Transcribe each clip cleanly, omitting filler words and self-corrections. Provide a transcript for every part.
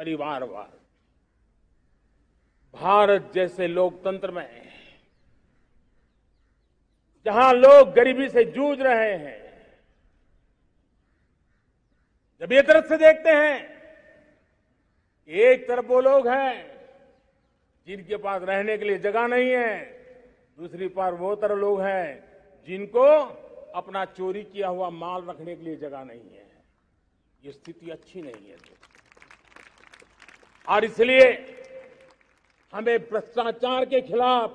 परिवारवाद। भारत जैसे लोकतंत्र में जहां लोग गरीबी से जूझ रहे हैं, जब ये तरफ से देखते हैं, एक तरफ वो लोग हैं जिनके पास रहने के लिए जगह नहीं है, दूसरी तरफ वो तरफ लोग हैं जिनको अपना चोरी किया हुआ माल रखने के लिए जगह नहीं है। ये स्थिति अच्छी नहीं है। और इसलिए हमें भ्रष्टाचार के खिलाफ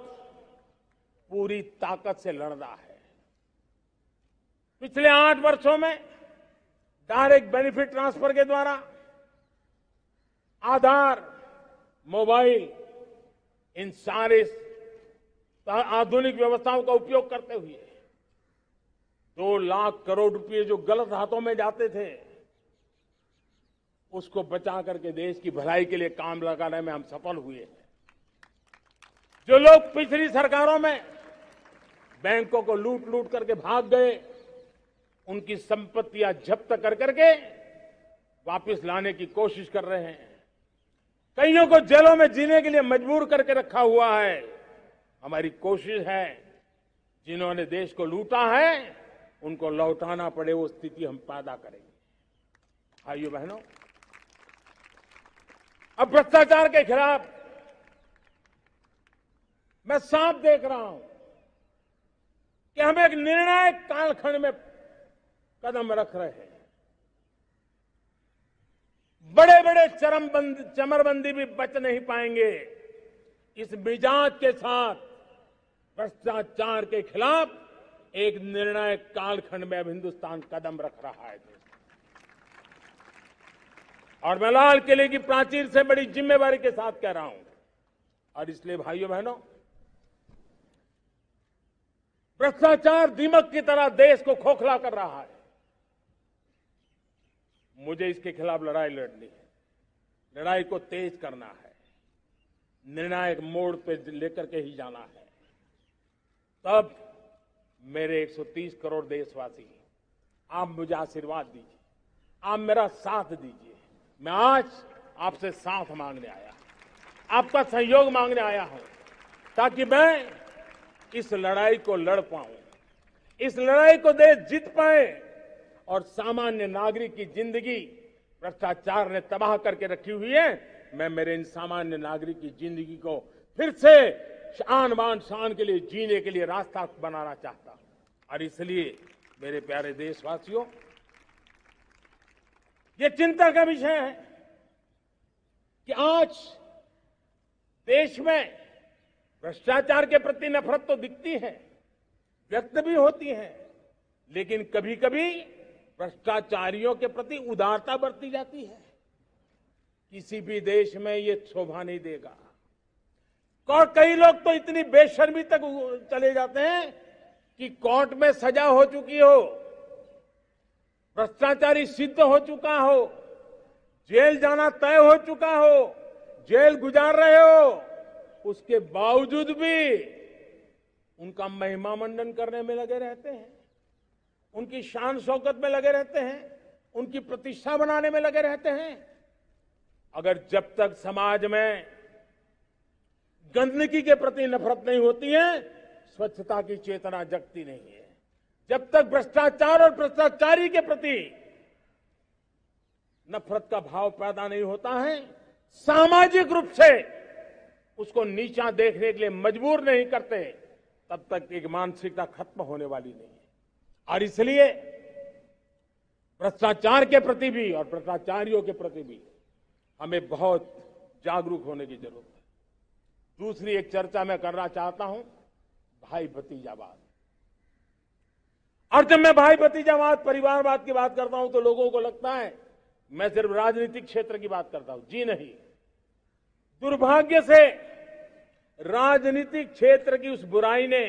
पूरी ताकत से लड़ना है। पिछले 8 वर्षों में डायरेक्ट बेनिफिट ट्रांसफर के द्वारा आधार, मोबाइल, इन सारे आधुनिक व्यवस्थाओं का उपयोग करते हुए 2 लाख करोड़ रुपए जो गलत हाथों में जाते थे, उसको बचा करके देश की भलाई के लिए काम लगाने में हम सफल हुए हैं। जो लोग पिछली सरकारों में बैंकों को लूट लूट करके भाग गए, उनकी संपत्तियां जब्त कर करके वापस लाने की कोशिश कर रहे हैं। कईयों को जेलों में जीने के लिए मजबूर करके रखा हुआ है। हमारी कोशिश है जिन्होंने देश को लूटा है उनको लौटाना पड़े, वो स्थिति हम पैदा करेंगे। भाइयों बहनों, अब भ्रष्टाचार के खिलाफ मैं साफ देख रहा हूं कि हम एक निर्णायक कालखंड में कदम रख रहे हैं। बड़े बड़े चमरबंदी भी बच नहीं पाएंगे। इस मिजाज के साथ भ्रष्टाचार के खिलाफ एक निर्णायक कालखंड में अब हिंदुस्तान कदम रख रहा है। और मैं लाल किले की प्राचीर से बड़ी जिम्मेवारी के साथ कह रहा हूं। और इसलिए भाइयों बहनों, भ्रष्टाचार दीमक की तरह देश को खोखला कर रहा है। मुझे इसके खिलाफ लड़ाई लड़नी है, लड़ाई को तेज करना है, निर्णायक मोड़ पे लेकर के ही जाना है। तब मेरे 130 करोड़ देशवासी, आप मुझे आशीर्वाद दीजिए, आप मेरा साथ दीजिए। मैं आज आपसे साथ मांगने आया, आपका सहयोग मांगने आया हूं, ताकि मैं इस लड़ाई को लड़ पाऊं, इस लड़ाई को देश जीत पाए और सामान्य नागरिक की जिंदगी भ्रष्टाचार ने तबाह करके रखी हुई है। मैं मेरे इन सामान्य नागरिक की जिंदगी को फिर से शान बान शान के लिए जीने के लिए रास्ता बनाना चाहता हूं। और इसलिए मेरे प्यारे देशवासियों, ये चिंता का विषय है कि आज देश में भ्रष्टाचार के प्रति नफरत तो दिखती है, व्यक्त भी होती है, लेकिन कभी कभी भ्रष्टाचारियों के प्रति उदारता बरती जाती है। किसी भी देश में ये शोभा नहीं देगा। और कई लोग तो इतनी बेशर्मी तक चले जाते हैं कि कोर्ट में सजा हो चुकी हो, भ्रष्टाचारी सिद्ध हो चुका हो, जेल जाना तय हो चुका हो, जेल गुजार रहे हो, उसके बावजूद भी उनका महिमा मंडन करने में लगे रहते हैं, उनकी शान शौकत में लगे रहते हैं, उनकी प्रतिष्ठा बनाने में लगे रहते हैं। अगर जब तक समाज में गंदगी के प्रति नफरत नहीं होती है, स्वच्छता की चेतना जगती नहीं है। जब तक भ्रष्टाचार और भ्रष्टाचारी के प्रति नफरत का भाव पैदा नहीं होता है, सामाजिक रूप से उसको नीचा देखने के लिए मजबूर नहीं करते, तब तक एक मानसिकता खत्म होने वाली नहीं है। और इसलिए भ्रष्टाचार के प्रति भी और भ्रष्टाचारियों के प्रति भी हमें बहुत जागरूक होने की जरूरत है। दूसरी एक चर्चा मैं करना चाहता हूं, भाई भतीजावाद। और जब मैं भाई भतीजावाद, परिवारवाद की बात करता हूं तो लोगों को लगता है मैं सिर्फ राजनीतिक क्षेत्र की बात करता हूं। जी नहीं, दुर्भाग्य से राजनीतिक क्षेत्र की उस बुराई ने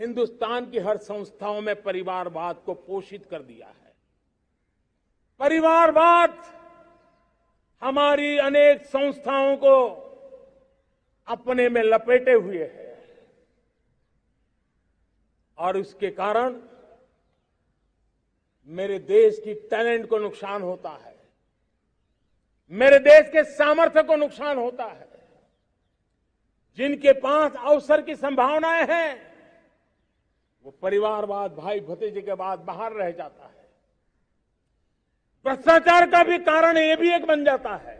हिंदुस्तान की हर संस्थाओं में परिवारवाद को पोषित कर दिया है। परिवारवाद हमारी अनेक संस्थाओं को अपने में लपेटे हुए है और उसके कारण मेरे देश की टैलेंट को नुकसान होता है। मेरे देश के सामर्थ्य को नुकसान होता है। जिनके पास अवसर की संभावनाएं हैं वो परिवारवाद, भाई भतीजे के बाद बाहर रह जाता है। भ्रष्टाचार का भी कारण ये भी एक बन जाता है,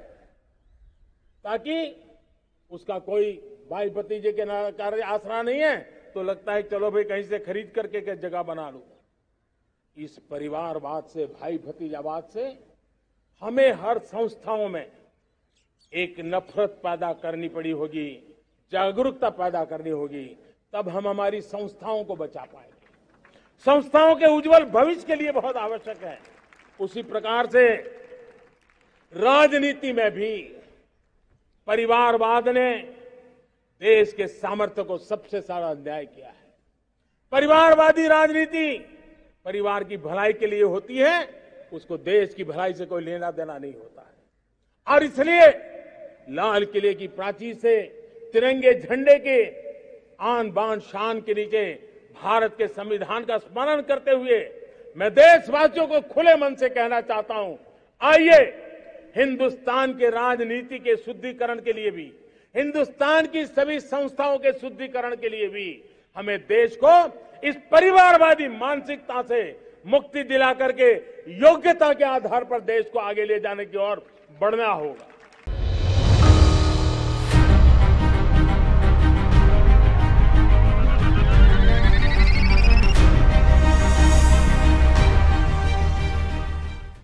ताकि उसका कोई भाई भतीजे के कार्य आसरा नहीं है तो लगता है चलो भाई कहीं से खरीद करके के जगह बना लूं। इस परिवारवाद से, भाई भतीजावाद से हमें हर संस्थाओं में एक नफरत पैदा करनी पड़ी होगी, जागरूकता पैदा करनी होगी, तब हम हमारी संस्थाओं को बचा पाएंगे। संस्थाओं के उज्जवल भविष्य के लिए बहुत आवश्यक है। उसी प्रकार से राजनीति में भी परिवारवाद ने देश के सामर्थ्य को सबसे सारा अन्याय किया है। परिवारवादी राजनीति परिवार की भलाई के लिए होती है, उसको देश की भलाई से कोई लेना देना नहीं होता है। और इसलिए लाल किले की प्राचीर से तिरंगे झंडे के आन बान शान के नीचे भारत के संविधान का स्मरण करते हुए मैं देशवासियों को खुले मन से कहना चाहता हूं, आइए हिंदुस्तान के राजनीति के शुद्धिकरण के लिए भी, हिंदुस्तान की सभी संस्थाओं के शुद्धिकरण के लिए भी हमें देश को इस परिवारवादी मानसिकता से मुक्ति दिला करके योग्यता के आधार पर देश को आगे ले जाने की ओर बढ़ना होगा।